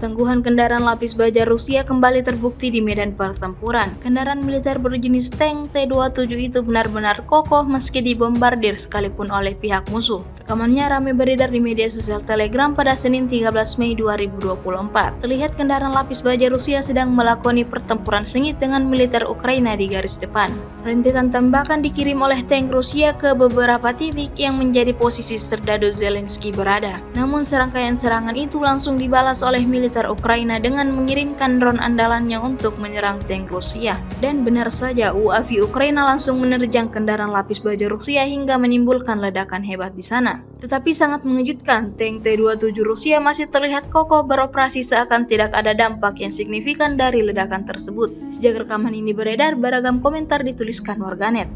Ketangguhan kendaraan lapis baja Rusia kembali terbukti di medan pertempuran. Kendaraan militer berjenis tank T-27 itu benar-benar kokoh meski dibombardir sekalipun oleh pihak musuh. Rekamannya ramai beredar di media sosial Telegram pada Senin 13 Mei 2024. Terlihat kendaraan lapis baja Rusia sedang melakoni pertempuran sengit dengan militer Ukraina di garis depan. Rentetan tembakan dikirim oleh tank Rusia ke beberapa titik yang menjadi posisi serdadu Zelensky berada. Namun serangkaian serangan itu langsung dibalas oleh militer Ukraina dengan mengirimkan drone andalannya untuk menyerang tank Rusia. Dan benar saja, UAV Ukraina langsung menerjang kendaraan lapis baja Rusia hingga menimbulkan ledakan hebat di sana. Tetapi sangat mengejutkan, tank T-27 Rusia masih terlihat kokoh beroperasi seakan tidak ada dampak yang signifikan dari ledakan tersebut. Sejak rekaman ini beredar, beragam komentar dituliskan warganet.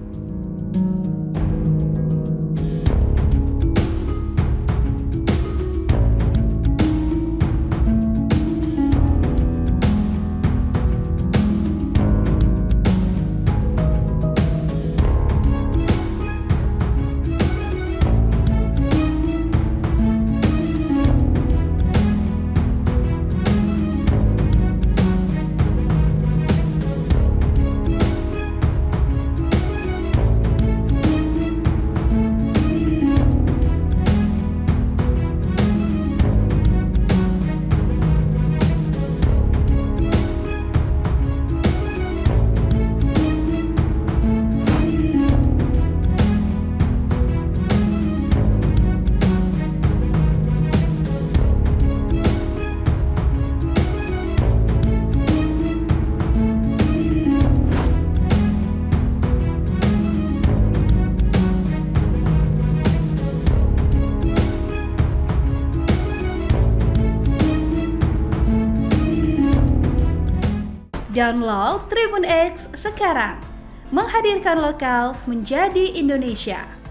Download Tribun X sekarang, menghadirkan lokal menjadi Indonesia.